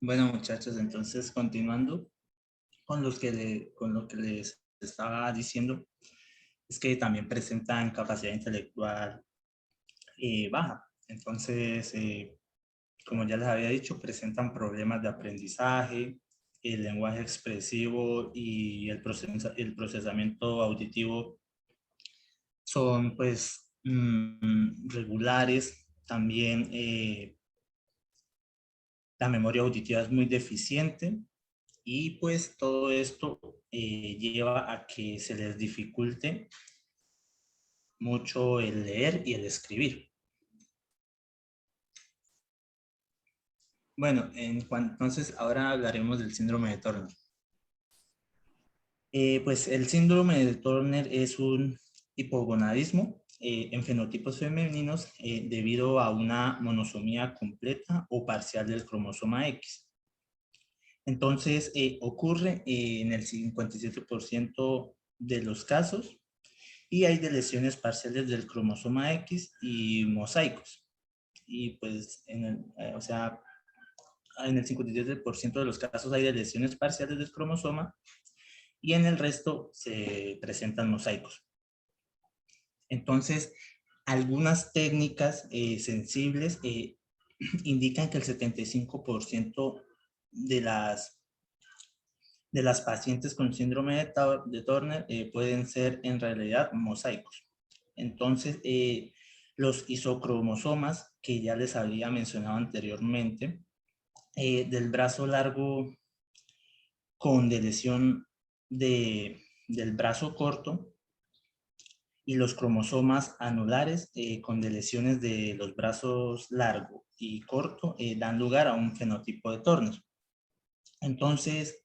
Bueno, muchachos, entonces continuando con lo que les estaba diciendo, es que también presentan capacidad intelectual baja. Entonces, como ya les había dicho, presentan problemas de aprendizaje, el lenguaje expresivo y el procesamiento auditivo son pues regulares. También la memoria auditiva es muy deficiente. Y pues todo esto lleva a que se les dificulte mucho el leer y el escribir. Bueno, entonces ahora hablaremos del síndrome de Turner. Pues el síndrome de Turner es un hipogonadismo en fenotipos femeninos debido a una monosomía completa o parcial del cromosoma X. Entonces ocurre en el 57% de los casos y hay de lesiones parciales del cromosoma X y mosaicos. Y pues, o sea, en el 57% de los casos hay de lesiones parciales del cromosoma y en el resto se presentan mosaicos. Entonces, algunas técnicas sensibles indican que el 75% de las pacientes con síndrome de Turner pueden ser en realidad mosaicos. Entonces, los isocromosomas que ya les había mencionado anteriormente, del brazo largo con deleción del brazo corto y los cromosomas anulares con deleciones de los brazos largo y corto dan lugar a un fenotipo de Turner. Entonces,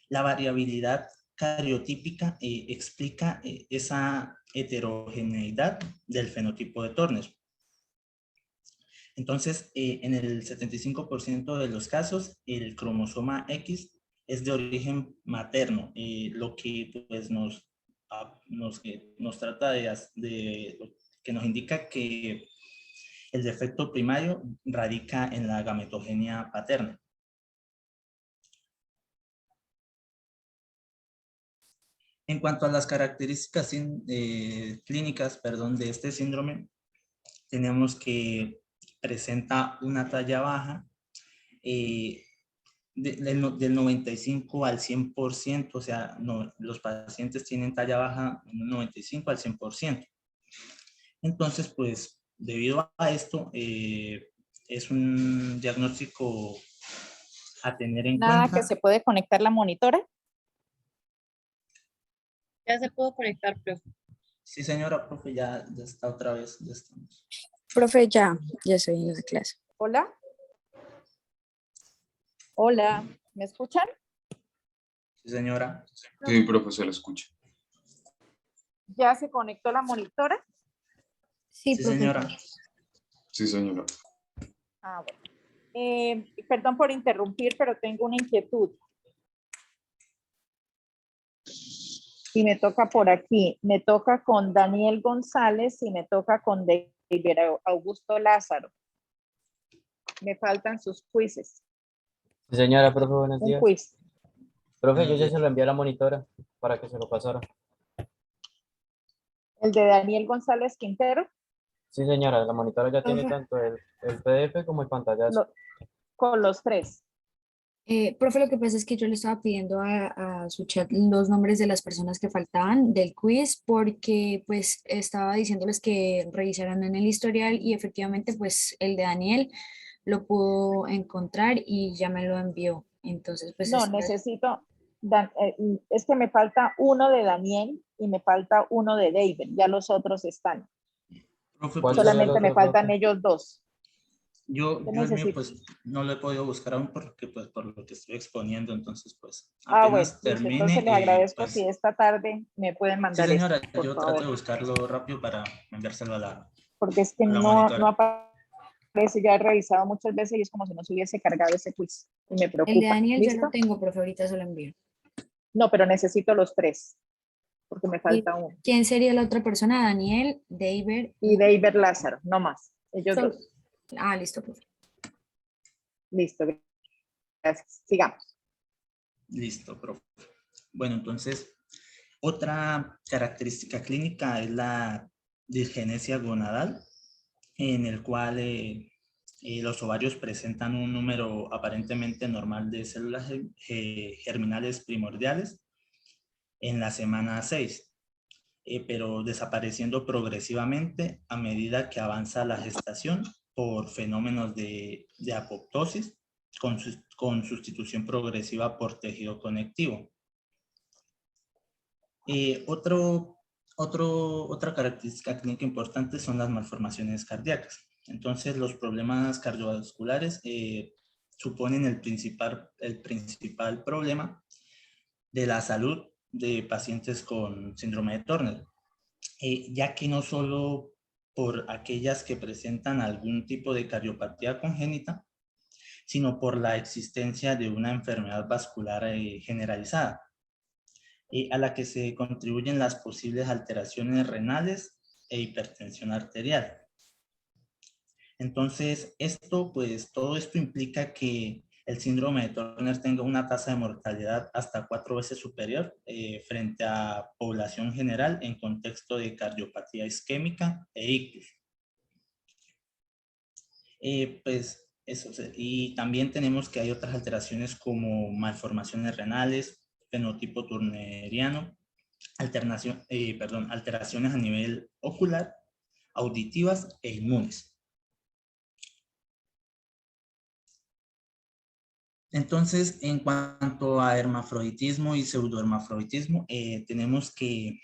la variabilidad cariotípica explica esa heterogeneidad del fenotipo de Turner. Entonces, en el 75% de los casos, el cromosoma X es de origen materno, lo que pues, nos trata que nos indica que el defecto primario radica en la gametogenia paterna. En cuanto a las características clínicas, de este síndrome, tenemos que presenta una talla baja del 95 al 100%, o sea, los pacientes tienen talla baja del 95 al 100%. Entonces, pues, debido a esto, es un diagnóstico a tener en Nada, que cuenta. se puede conectar la monitora. Ya se pudo conectar, profe. Sí, señora, profe, ya está otra vez, ya estamos. Profe, ya estoy en la clase. Hola. Hola, ¿me escuchan? Sí, señora. Sí, profesor, escucha. ¿Ya se conectó la monitora? Sí, Sí, profe. señora. Sí, señora. Ah, bueno. Perdón por interrumpir, pero tengo una inquietud. Y me toca por aquí. Me toca con Daniel González y me toca con David Augusto Lázaro. Me faltan sus quizzes. Señora, profe, buenos Un días. quiz. Profe, yo ya se lo envié a la monitora para que se lo pasara. El de Daniel González Quintero. Sí, señora, la monitora ya tiene Profe. tanto el PDF como el pantallazo. Con los tres. Profe, lo que pasa es que yo le estaba pidiendo a su chat los nombres de las personas que faltaban del quiz porque pues estaba diciéndoles que revisaran en el historial y efectivamente pues el de Daniel lo pudo encontrar y ya me lo envió. Entonces pues No, necesito, es que me falta uno de Daniel y me falta uno de David, ya los otros están. Profe, ¿Cuál pues, sería el Solamente me otro, faltan profe? ellos dos. yo el mío Necesito. pues no lo he podido buscar aún porque pues por lo que estoy exponiendo, entonces pues Ah, bueno, apenas listo. Entonces termine, les agradezco pues si esta tarde me pueden sí, mandar eso, señora, por yo trato favor. de buscarlo rápido para enviárselo a Porque es que la no monitora. aparece, ya he revisado muchas veces y es como si no se hubiese cargado ese quiz. Y me el de preocupa. Daniel ya ¿Listo? lo tengo, profe, ahorita se lo envío. No, pero necesito los tres, porque me ¿Y falta uno. quién sería la otra persona? Daniel, David Y David Lázaro, no más. Ellos Sol- dos. Ah, listo, profe. Listo. Gracias. Sigamos. Listo, profe. Bueno, entonces, otra característica clínica es la disgenesia gonadal, en el cual los ovarios presentan un número aparentemente normal de células germinales primordiales en la semana 6, pero desapareciendo progresivamente a medida que avanza la gestación por fenómenos de apoptosis con sustitución progresiva por tejido conectivo. Otra característica clínica importante son las malformaciones cardíacas. Entonces, los problemas cardiovasculares suponen el principal problema de la salud de pacientes con síndrome de Turner, ya que no solo por aquellas que presentan algún tipo de cardiopatía congénita, sino por la existencia de una enfermedad vascular generalizada, a la que se contribuyen las posibles alteraciones renales e hipertensión arterial. Entonces, todo esto implica que el síndrome de Turner tenga una tasa de mortalidad hasta 4 veces superior frente a población general en contexto de cardiopatía isquémica e ictus. Pues eso, y también tenemos que hay otras alteraciones como malformaciones renales, fenotipo turneriano, alteraciones a nivel ocular, auditivas e inmunes. Entonces, en cuanto a hermafroditismo y pseudohermafroditismo, tenemos que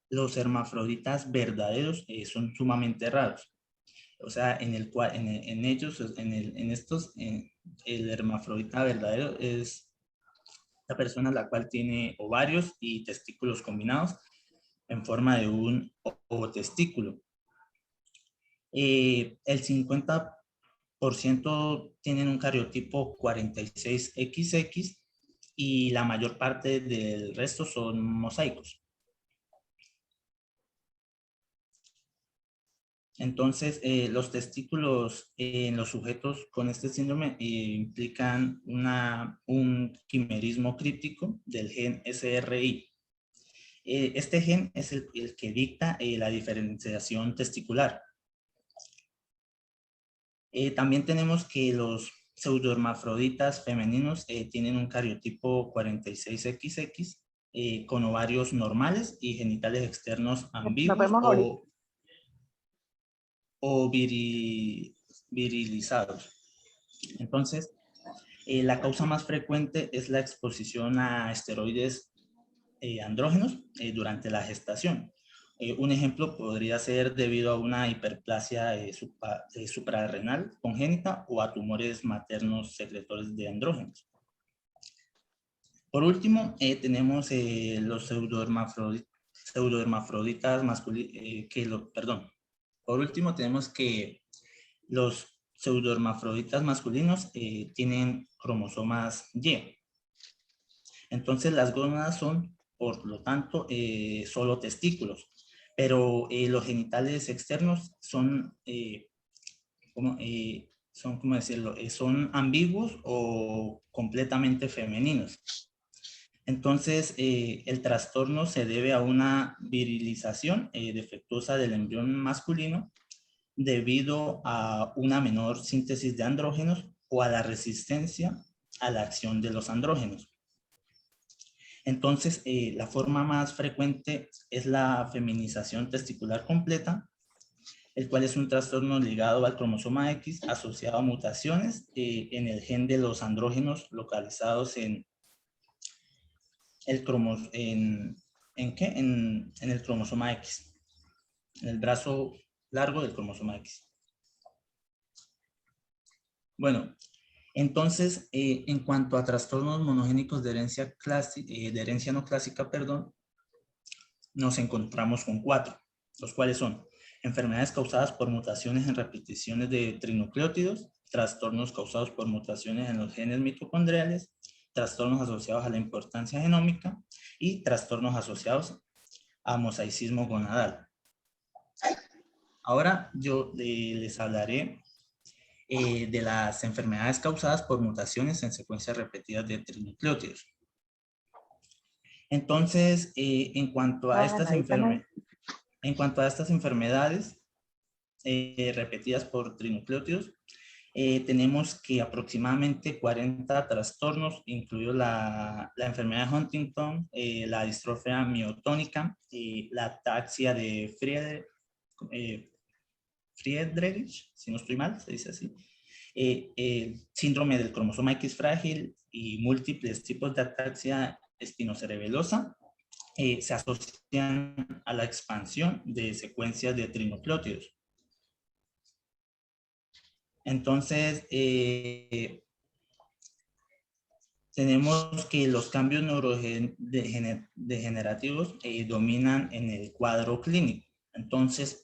los hermafroditas verdaderos son sumamente raros. O sea, en estos, el hermafrodita verdadero es la persona la cual tiene ovarios y testículos combinados en forma de un ovotestículo. El 50% tienen un cariotipo 46XX y la mayor parte del resto son mosaicos. Entonces, los testículos en los sujetos con este síndrome implican un quimerismo críptico del gen SRI. Este gen es el que dicta la diferenciación testicular. También tenemos que los pseudohermafroditas femeninos tienen un cariotipo 46XX con ovarios normales y genitales externos ambiguos vemos ahorita. o virilizados. Entonces, la causa más frecuente es la exposición a esteroides andrógenos durante la gestación. Un ejemplo podría ser debido a una hiperplasia suprarrenal congénita o a tumores maternos secretores de andrógenos. Por último, tenemos los pseudohermafroditas masculinos, Por último, tenemos que los pseudohermafroditas masculinos tienen cromosomas Y. Entonces, las gónadas son, por lo tanto, solo testículos, pero los genitales externos son, ¿cómo decirlo? Son ambiguos o completamente femeninos. Entonces, el trastorno se debe a una virilización defectuosa del embrión masculino debido a una menor síntesis de andrógenos o a la resistencia a la acción de los andrógenos. Entonces, la forma más frecuente es la feminización testicular completa, el cual es un trastorno ligado al cromosoma X asociado a mutaciones en el gen de los andrógenos localizados en el cromosoma X, en el brazo largo del cromosoma X. Bueno, entonces, en cuanto a trastornos monogénicos de herencia no clásica, nos encontramos con 4, los cuales son enfermedades causadas por mutaciones en repeticiones de trinucleótidos, trastornos causados por mutaciones en los genes mitocondriales, trastornos asociados a la importancia genómica y trastornos asociados a mosaicismo gonadal. Ahora yo les hablaré de las enfermedades causadas por mutaciones en secuencias repetidas de trinucleótidos. Entonces, en cuanto a estas enfermedades repetidas por trinucleótidos, tenemos que aproximadamente 40 trastornos, incluido la enfermedad de Huntington, la distrofia miotónica, la ataxia de Friedreich, si no estoy mal, se dice así, el síndrome del cromosoma X frágil y múltiples tipos de ataxia espinocerebelosa se asocian a la expansión de secuencias de trinucleótidos. Entonces, tenemos que los cambios neurodegenerativos dominan en el cuadro clínico. Entonces,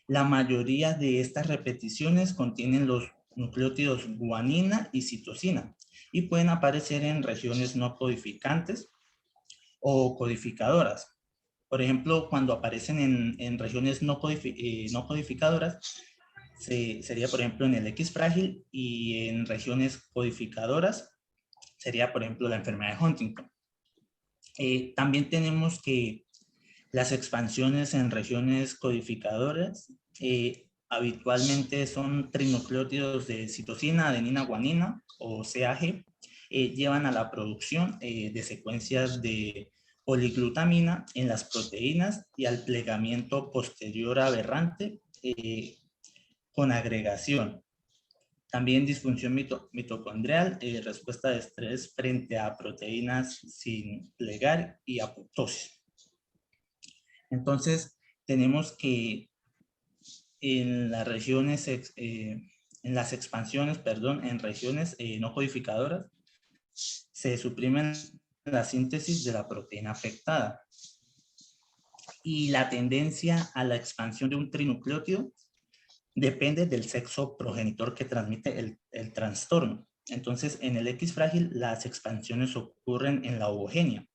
la mayoría de estas repeticiones contienen los nucleótidos guanina y citosina y pueden aparecer en regiones no codificantes o codificadoras. Por ejemplo, cuando aparecen en regiones no codificadoras, sería, por ejemplo, en el X frágil, y en regiones codificadoras sería, por ejemplo, la enfermedad de Huntington. También tenemos que las expansiones en regiones codificadoras habitualmente son trinucleótidos de citosina, adenina, guanina o CAG, llevan a la producción de secuencias de poliglutamina en las proteínas y al plegamiento posterior aberrante con agregación. También disfunción mitocondrial, respuesta de estrés frente a proteínas sin plegar y apoptosis. Entonces, tenemos que en las regiones, en las expansiones, perdón, en regiones no codificadoras, se suprimen la síntesis de la proteína afectada. Y la tendencia a la expansión de un trinucleótido depende del sexo progenitor que transmite el trastorno. Entonces, en el X frágil, las expansiones ocurren en la ovogenia,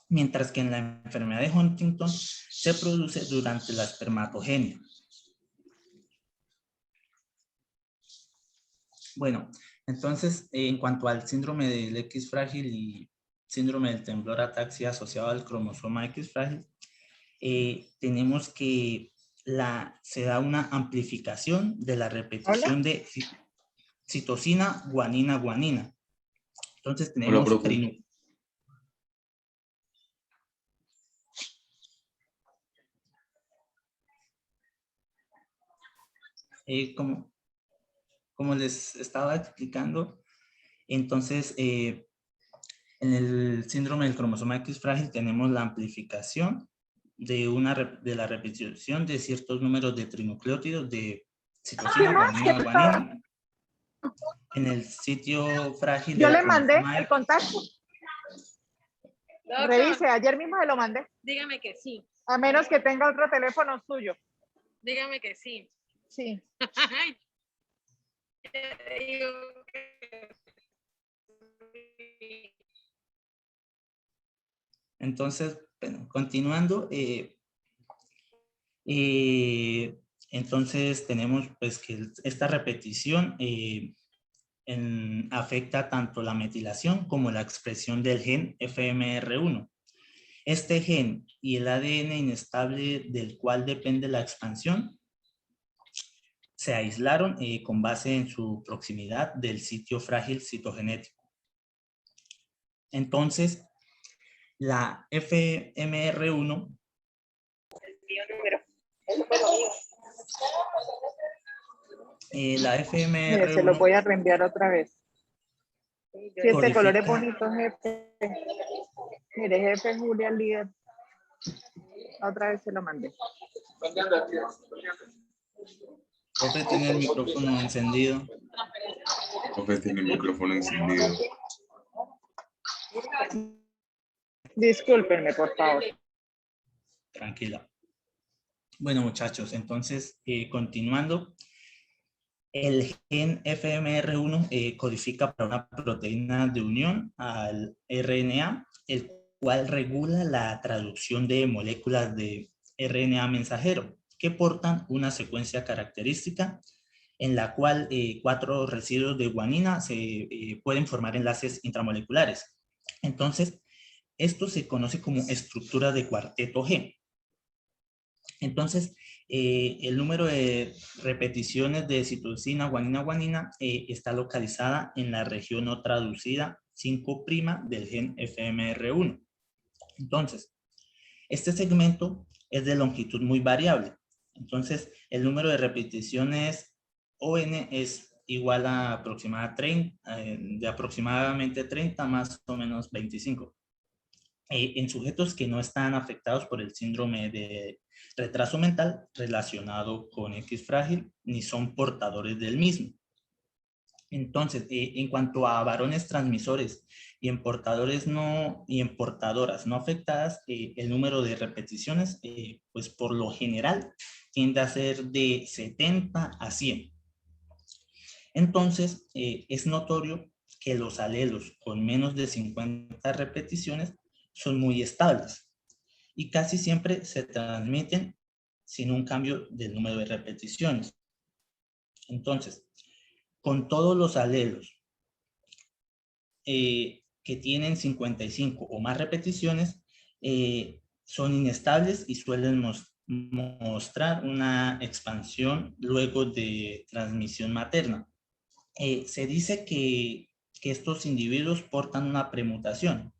mientras que en la enfermedad de Huntington se produce durante la espermatogenia. Bueno, entonces, en cuanto al síndrome del X frágil y síndrome del temblor ataxia asociado al cromosoma X frágil, tenemos que se da una amplificación de la repetición de citosina, guanina, guanina. Entonces tenemos como les estaba explicando, entonces en el síndrome del cromosoma X frágil tenemos la amplificación de la repetición de ciertos números de trinucleótidos de citosina, guanina, guanina. En el sitio frágil. Yo le mandé el contacto. Doctor, Revise, ayer mismo se lo mandé. dígame que sí. A menos que tenga otro teléfono suyo. Dígame que sí. Sí. Entonces, bueno, continuando, entonces tenemos pues que esta repetición afecta tanto la metilación como la expresión del gen FMR1. Este gen y el ADN inestable del cual depende la expansión se aislaron con base en su proximidad del sitio frágil citogenético. Entonces, la FMR1 la FMR1 Mire, se lo voy a reenviar otra vez. Sí, este color es bonito, jefe. Mire, jefe Julia Líder. Otra vez se lo mandé. Profe tiene el micrófono encendido. Profe tiene el micrófono encendido. Discúlpenme, por favor. Tranquila. Bueno, muchachos, entonces, continuando. El gen FMR1 codifica para una proteína de unión al RNA, el cual regula la traducción de moléculas de RNA mensajero que portan una secuencia característica en la cual 4 residuos de guanina pueden formar enlaces intramoleculares. Entonces, esto se conoce como estructura de cuarteto G. Entonces, el número de repeticiones de citosina, guanina está localizada en la región no traducida 5' del gen FMR1. Entonces, este segmento es de longitud muy variable. Entonces, el número de repeticiones ON es igual a aproximadamente 30 más o menos 25. En sujetos que no están afectados por el síndrome de retraso mental relacionado con X frágil, ni son portadores del mismo. Entonces, en cuanto a varones transmisores y en portadoras no afectadas, el número de repeticiones, pues por lo general, tiende a ser de 70 a 100. Entonces, es notorio que los alelos con menos de 50 repeticiones son muy estables y casi siempre se transmiten sin un cambio del número de repeticiones. Entonces, con todos los alelos que tienen 55 o más repeticiones, son inestables y suelen mostrar una expansión luego de transmisión materna. Se dice que estos individuos portan una premutación,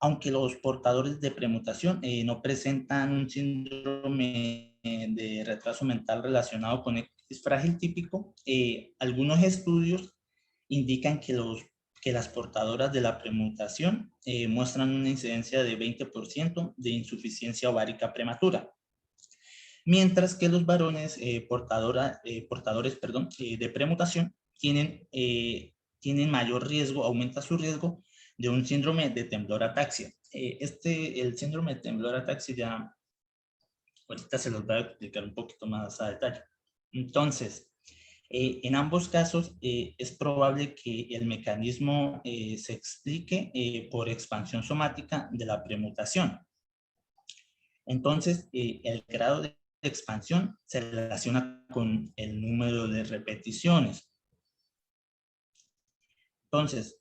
aunque los portadores de premutación no presentan un síndrome de retraso mental relacionado con X frágil típico, algunos estudios indican que las portadoras de la premutación muestran una incidencia de 20% de insuficiencia ovárica prematura, mientras que los varones portadores de premutación tienen mayor riesgo, aumenta su riesgo de un síndrome de temblor-ataxia. El síndrome de temblor-ataxia ya ahorita se los voy a explicar un poquito más a detalle. Entonces, en ambos casos es probable que el mecanismo se explique por expansión somática de la premutación. Entonces, el grado de expansión se relaciona con el número de repeticiones. Entonces,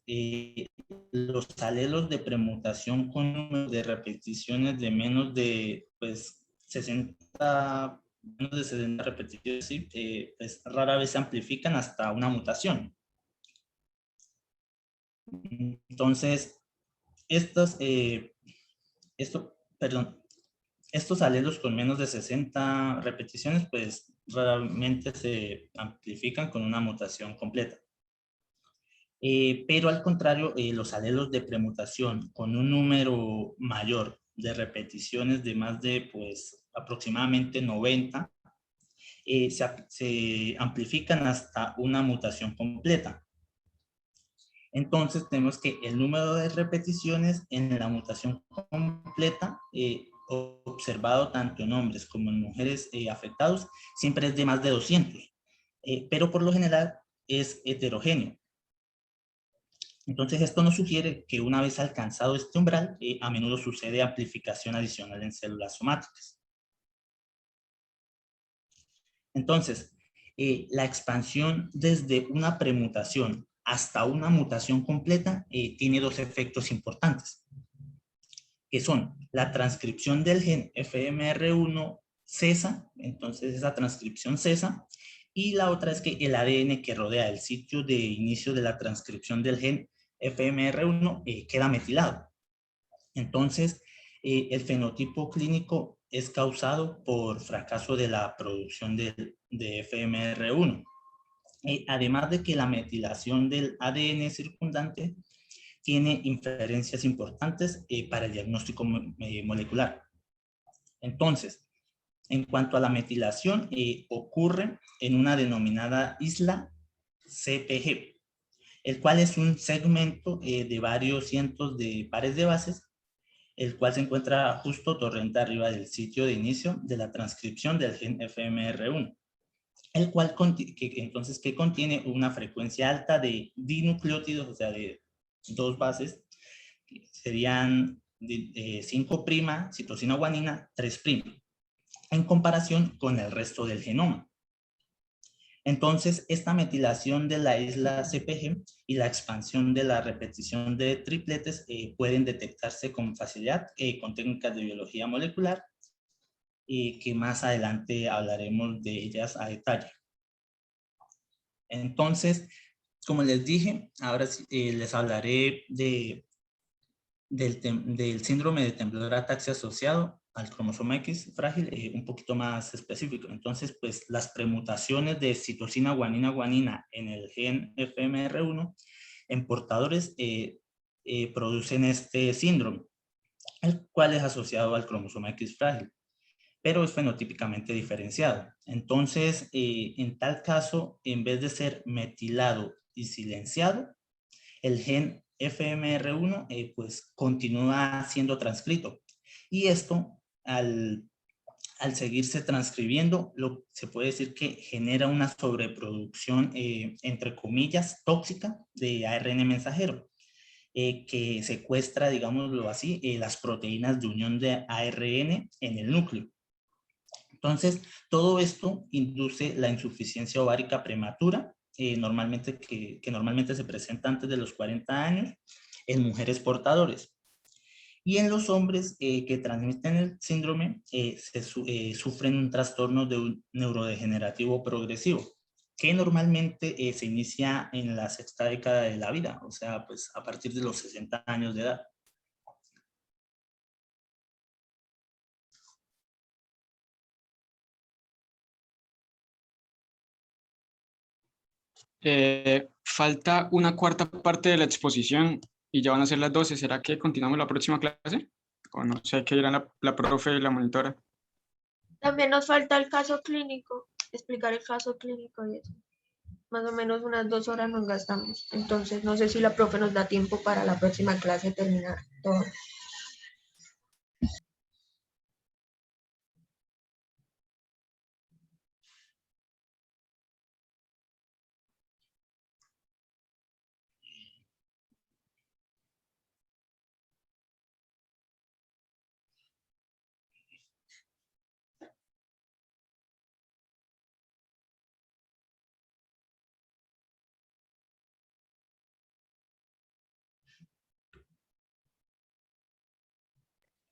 los alelos de premutación con número de repeticiones de menos de 60 repeticiones, ¿sí? Pues rara vez se amplifican hasta una mutación. Entonces, estos alelos con menos de 60 repeticiones, pues raramente se amplifican con una mutación completa. Pero al contrario, los alelos de premutación con un número mayor de repeticiones de más de aproximadamente 90 se amplifican hasta una mutación completa. Entonces tenemos que el número de repeticiones en la mutación completa observado tanto en hombres como en mujeres afectados siempre es de más de 200, pero por lo general es heterogéneo. Entonces, esto nos sugiere que una vez alcanzado este umbral, a menudo sucede amplificación adicional en células somáticas. Entonces, la expansión desde una premutación hasta una mutación completa tiene dos efectos importantes, que son la transcripción del gen FMR1 cesa, entonces esa transcripción cesa, y la otra es que el ADN que rodea el sitio de inicio de la transcripción del gen FMR1 queda metilado. Entonces, el fenotipo clínico es causado por fracaso de la producción de FMR1. Además de que la metilación del ADN circundante tiene inferencias importantes para el diagnóstico molecular. Entonces, en cuanto a la metilación, ocurre en una denominada isla CPG, el cual es un segmento de varios cientos de pares de bases, el cual se encuentra justo torrente arriba del sitio de inicio de la transcripción del gen FMR1, el cual que contiene una frecuencia alta de dinucleótidos, o sea, de dos bases, serían 5' citosina guanina 3', en comparación con el resto del genoma. Entonces, esta metilación de la isla CpG y la expansión de la repetición de tripletes pueden detectarse con facilidad con técnicas de biología molecular y que más adelante hablaremos de ellas a detalle. Entonces, como les dije, ahora les hablaré del síndrome de temblor ataxia asociado al cromosoma X frágil, un poquito más específico. Entonces, pues las premutaciones de citosina, guanina, guanina en el gen FMR1 en portadores producen este síndrome, el cual es asociado al cromosoma X frágil, pero es fenotípicamente diferenciado. Entonces, en tal caso, en vez de ser metilado y silenciado, el gen FMR1 pues continúa siendo transcrito. Y esto, al seguirse transcribiendo, se puede decir que genera una sobreproducción, entre comillas, tóxica de ARN mensajero, que secuestra, digámoslo así, las proteínas de unión de ARN en el núcleo. Entonces, todo esto induce la insuficiencia ovárica prematura, normalmente que normalmente se presenta antes de los 40 años en mujeres portadores. Y en los hombres que transmiten el síndrome sufren un trastorno neurodegenerativo progresivo, que normalmente se inicia en la sexta década de la vida, o sea, pues a partir de los 60 años de edad. Falta una cuarta parte de la exposición y ya van a ser las 12. ¿Será que continuamos la próxima clase? O no sé qué dirán la profe y la monitora. También nos falta el caso clínico, explicar el caso clínico y eso. Más o menos unas 2 horas nos gastamos. Entonces no sé si la profe nos da tiempo para la próxima clase terminar todo.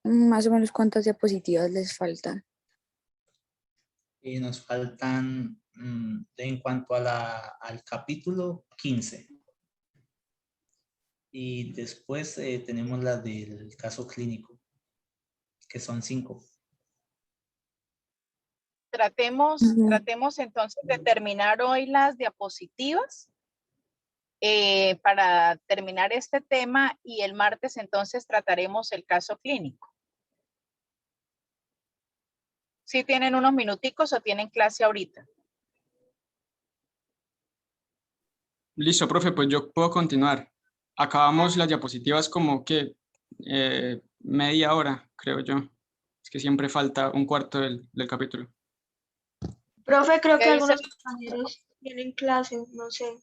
Más o menos cuántas diapositivas les faltan. Y nos faltan, en cuanto a al capítulo, 15. Y después tenemos la del caso clínico, que son 5. Tratemos entonces de terminar hoy las diapositivas para terminar este tema, y el martes entonces trataremos el caso clínico. ¿Sí tienen unos minuticos o tienen clase ahorita? Listo, profe, pues yo puedo continuar. Acabamos las diapositivas como que media hora, creo yo. Es que siempre falta un cuarto del capítulo. Profe, creo ¿Qué que dice? algunos compañeros tienen clase, no sé.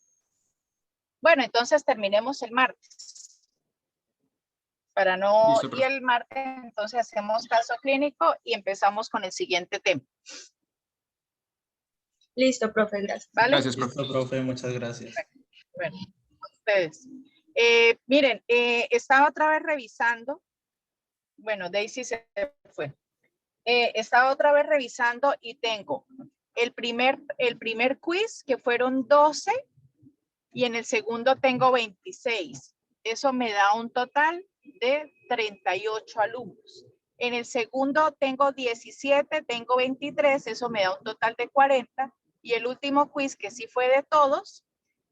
Bueno, entonces terminemos el martes. Para no, Listo, y profe. el martes entonces hacemos caso clínico y empezamos con el siguiente tema. Listo, profe, gracias. ¿Vale? Gracias, profe. Listo, profe, muchas gracias. Bueno, ustedes. Miren, estaba otra vez revisando. Bueno, Daisy se fue. Estaba otra vez revisando y tengo el primer quiz, que fueron 12, y en el segundo tengo 26. Eso me da un total de 38 alumnos. En el segundo tengo 17, tengo 23, eso me da un total de 40. Y el último quiz, que sí fue de todos,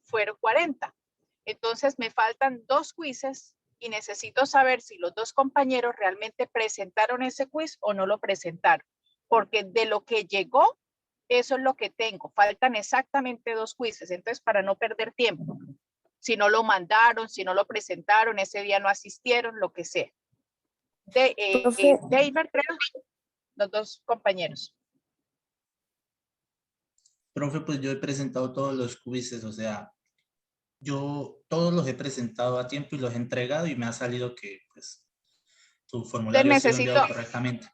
fueron 40. Entonces me faltan 2 quizzes y necesito saber si los 2 compañeros realmente presentaron ese quiz o no lo presentaron. Porque de lo que llegó, eso es lo que tengo. Faltan exactamente 2 quizzes. Entonces, para no perder tiempo, si no lo mandaron, si no lo presentaron, ese día no asistieron, lo que sea. David, creo, los 2 compañeros. Profe, pues yo he presentado todos los quizzes, o sea, yo todos los he presentado a tiempo y los he entregado y me ha salido que pues su formulario ha sido enviado correctamente.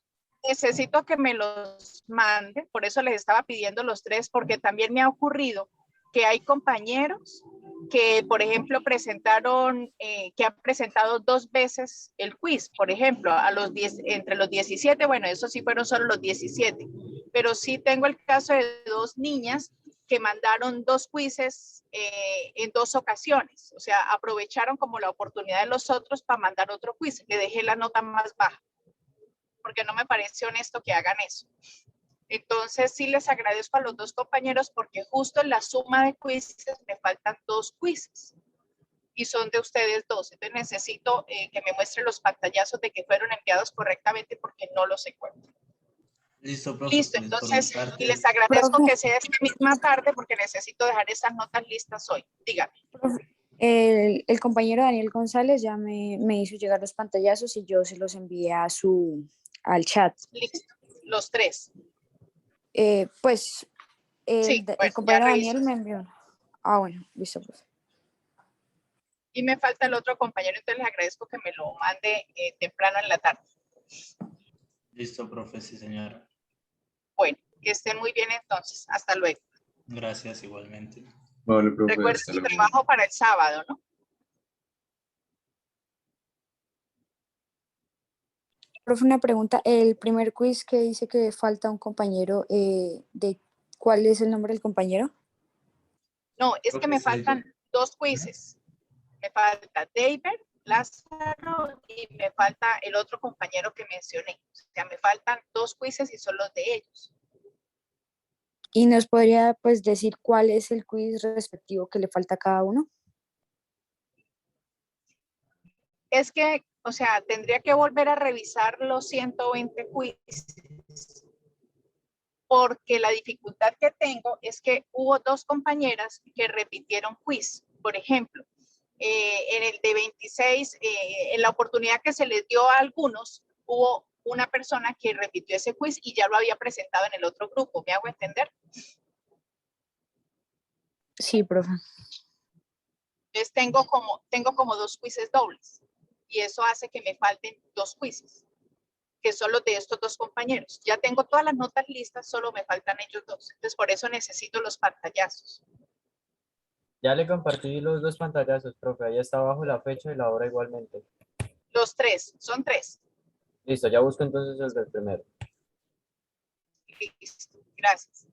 necesito que me los manden, por eso les estaba pidiendo los 3, porque también me ha ocurrido que hay compañeros que, por ejemplo, presentaron, que han presentado 2 veces el quiz, por ejemplo, a los 10, entre los 17, bueno, eso sí fueron solo los 17, pero sí tengo el caso de 2 niñas que mandaron 2 quizzes en 2 ocasiones, o sea, aprovecharon como la oportunidad de los otros para mandar otro quiz, le dejé la nota más baja, porque no me parece honesto que hagan eso. Entonces, sí les agradezco a los 2 compañeros porque justo en la suma de quizzes me faltan 2 quizzes y son de ustedes 2. Entonces, necesito que me muestren los pantallazos de que fueron enviados correctamente porque no los encuentro. Listo, profe. Listo, pues, por mi entonces, parte, y les agradezco Profe. que sea esta misma tarde porque necesito dejar esas notas listas hoy. Dígame. El compañero Daniel González ya me hizo llegar los pantallazos y yo se los envié al chat. Listo, los 3. Pues Sí, el bueno, compañero ya reviso. Daniel me envió. Ah, bueno, listo, pues. Y me falta el otro compañero, entonces les agradezco que me lo mande temprano en la tarde. listo, profe, sí, señora. Bueno, que estén muy bien entonces. Hasta luego. Gracias igualmente. Vale, profe, Recuerden hasta su luego. trabajo para el sábado, ¿no? Profe, una pregunta. El primer quiz que dice que falta un compañero, ¿de cuál es el nombre del compañero? No, es Creo que que me es el- faltan 2 quizzes. Me falta David, Lázaro y me falta el otro compañero que mencioné. O sea, me faltan 2 quizzes y son los de ellos. ¿Y nos podría pues decir cuál es el quiz respectivo que le falta a cada uno? Es que, o sea, tendría que volver a revisar los 120 quizzes. Porque la dificultad que tengo es que hubo 2 compañeras que repitieron quiz. Por ejemplo, en el de 26, en la oportunidad que se les dio a algunos, hubo una persona que repitió ese quiz y ya lo había presentado en el otro grupo. ¿Me hago entender? Sí, profe. Entonces tengo como 2 quizzes dobles y eso hace que me falten 2 quizzes, que son los de estos 2 compañeros. Ya tengo todas las notas listas, solo me faltan ellos 2. Entonces por eso necesito los pantallazos. Ya le compartí los 2 pantallazos, profe. Ahí está abajo la fecha y la hora igualmente. Los 3, son 3. Listo, ya busco entonces el del primero. Listo, gracias.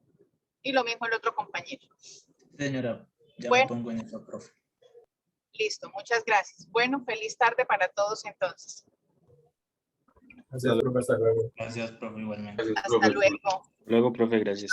Y lo mismo el otro compañero. Señora, ya me Bueno. pongo en eso, profe. Listo, muchas gracias. Bueno, feliz tarde para todos entonces. Gracias, profe, hasta luego. Gracias, profe, igualmente. Gracias, Hasta profe. luego. Luego, profe, gracias.